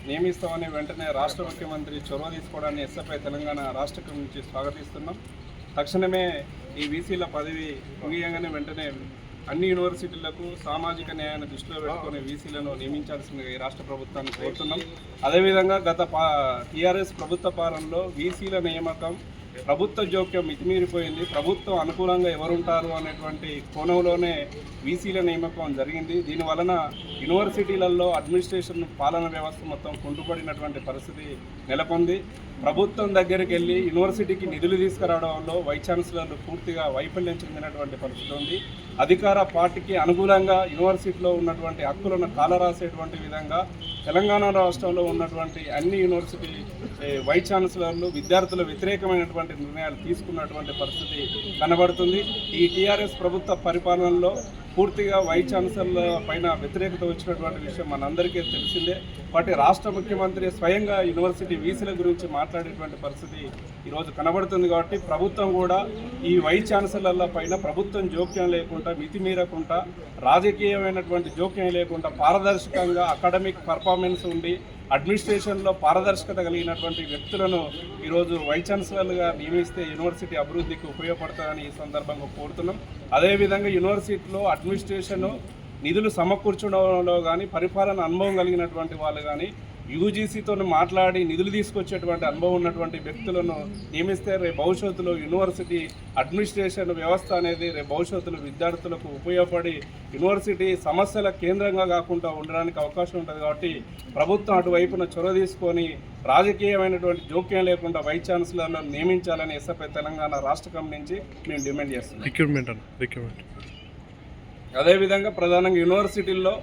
నియమిస్తామని వెంటనే రాష్ట్ర ముఖ్యమంత్రి చొరవ తీసుకోవడాన్ని ఎస్ఎఫ్ఐ తెలంగాణ రాష్ట్ర కమిటీ నుంచి స్వాగతిస్తున్నాం. తక్షణమే ఈ వీసీల పదవి ముగియంగానే వెంటనే అన్ని యూనివర్సిటీలకు సామాజిక న్యాయాన్ని దృష్టిలో పెట్టుకుని వీసీలను నియమించాల్సిందిగా ఈ రాష్ట్ర ప్రభుత్వాన్ని కోరుతున్నాం. అదేవిధంగా గత టీఆర్ఎస్ ప్రభుత్వ పాలనలో వీసీల నియామకం ప్రభుత్వ జోక్యం మితిమీరిపోయింది. ప్రభుత్వం అనుకూలంగా ఎవరుంటారు అనేటువంటి కోణంలోనే వీసీల నియామకం జరిగింది. దీనివలన యూనివర్సిటీలలో అడ్మినిస్ట్రేషన్ పాలన వ్యవస్థ మొత్తం కుంటుపడినటువంటి పరిస్థితి నెలకొంది. ప్రభుత్వం దగ్గరికి వెళ్ళి యూనివర్సిటీకి నిధులు తీసుకురావడంలో వైస్ ఛాన్సలర్లు పూర్తిగా వైఫల్యం చెందినటువంటి పరిస్థితి ఉంది. అధికార పార్టీకి అనుకూలంగా యూనివర్సిటీలో ఉన్నటువంటి హక్కులను కాలరాసేటువంటి విధంగా తెలంగాణ రాష్ట్రంలో ఉన్నటువంటి అన్ని యూనివర్సిటీ వైస్ ఛాన్సలర్లు విద్యార్థుల వ్యతిరేకమైనటువంటి నిర్ణయాలు తీసుకున్నటువంటి పరిస్థితి కనబడుతుంది. ఈ టీఆర్ఎస్ ప్రభుత్వ పరిపాలనలో పూర్తిగా వైస్ ఛాన్సలర్ల పైన వ్యతిరేకత వచ్చినటువంటి విషయం మనందరికీ తెలిసిందే. వాటి రాష్ట్ర ముఖ్యమంత్రి స్వయంగా యూనివర్సిటీ వీసీల గురించి మాట్లాడేటువంటి పరిస్థితి ఈరోజు కనబడుతుంది. కాబట్టి ప్రభుత్వం కూడా ఈ వైస్ ఛాన్సలర్ల పైన ప్రభుత్వం జోక్యం లేకుండా మితిమీరకుండా రాజకీయమైనటువంటి జోక్యం లేకుండా పారదర్శకంగా అకాడమిక్ పర్ఫార్మెన్స్ ఉండి అడ్మినిస్ట్రేషన్లో పారదర్శకత కలిగినటువంటి వ్యక్తులను ఈరోజు వైస్ ఛాన్సలర్లుగా నియమిస్తే యూనివర్సిటీ అభివృద్ధికి ఉపయోగపడుతుందని ఈ సందర్భంగా కోరుతున్నాం. అదేవిధంగా యూనివర్సిటీలో అడ్మినిస్ట్రేషన్ నిధులు సమకూర్చడంలో కానీ పరిపాలన అనుభవం కలిగినటువంటి వాళ్ళు కానీ యూజీసీతో మాట్లాడి నిధులు తీసుకొచ్చేటువంటి అనుభవం ఉన్నటువంటి వ్యక్తులను నియమిస్తే రేపు భవిష్యత్తులో యూనివర్సిటీ అడ్మినిస్ట్రేషన్ వ్యవస్థ అనేది రేపు భవిష్యత్తులో విద్యార్థులకు ఉపయోగపడి యూనివర్సిటీ సమస్యల కేంద్రంగా కాకుండా ఉండడానికి అవకాశం ఉంటుంది. కాబట్టి ప్రభుత్వం అటువైపున చొరవ తీసుకొని రాజకీయమైనటువంటి జోక్యం లేకుండా వైస్ ఛాన్సలర్లను నియమించాలని ఎస్ఎఫ్ఐ తెలంగాణ రాష్ట్ర కమిటీ నుంచి మేము డిమాండ్ చేస్తున్నాం. అదేవిధంగా ప్రధానంగా యూనివర్సిటీల్లో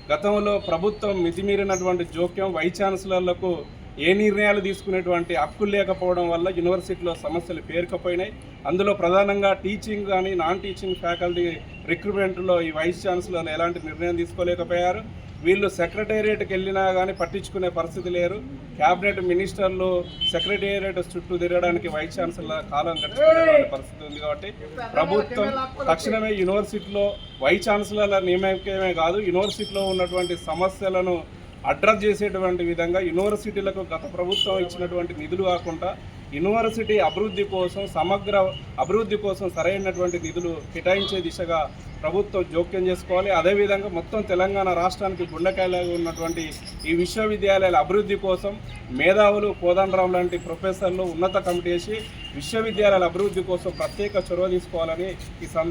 గతంలో ప్రభుత్వం మితిమీరినటువంటి జోక్యం వైస్ ఛాన్సలర్లకు ఏ నిర్ణయాలు తీసుకునేటువంటి హక్కులు లేకపోవడం వల్ల యూనివర్సిటీలో సమస్యలు పేరుకపోయినాయి. అందులో ప్రధానంగా టీచింగ్ కానీ నాన్ టీచింగ్ ఫ్యాకల్టీ రిక్రూట్మెంట్లో ఈ వైస్ ఛాన్సలర్లు ఎలాంటి నిర్ణయం తీసుకోలేకపోయారు. వీళ్ళు సెక్రటేరియట్కి వెళ్ళినా కానీ పట్టించుకునే పరిస్థితి లేరు. క్యాబినెట్ మినిస్టర్లు సెక్రటేరియట్ చుట్టూ తిరగడానికి వైస్ ఛాన్సలర్ కాలం గడిచిపోయినటువంటి పరిస్థితి ఉంది. కాబట్టి ప్రభుత్వం తక్షణమే యూనివర్సిటీలో వైస్ ఛాన్సలర్ల నియామకమే కాదు యూనివర్సిటీలో ఉన్నటువంటి సమస్యలను అడ్రస్ చేసేటువంటి విధంగా యూనివర్సిటీలకు గత ప్రభుత్వం ఇచ్చినటువంటి నిధులు కాకుండా యూనివర్సిటీ అభివృద్ధి కోసం సమగ్ర అభివృద్ధి కోసం సరైనటువంటి నిధులు కేటాయించే దిశగా ప్రభుత్వం జోక్యం చేసుకోవాలి. అదేవిధంగా మొత్తం తెలంగాణ రాష్ట్రానికి గుండెకాయలాగా ఉన్నటువంటి ఈ విశ్వవిద్యాలయాల అభివృద్ధి కోసం మేధావులు కోదండరాం లాంటి ప్రొఫెసర్లు ఉన్నత కమిటీ వేసి విశ్వవిద్యాలయాల అభివృద్ధి కోసం ప్రత్యేక చొరవ తీసుకోవాలని ఈ సందర్భంగా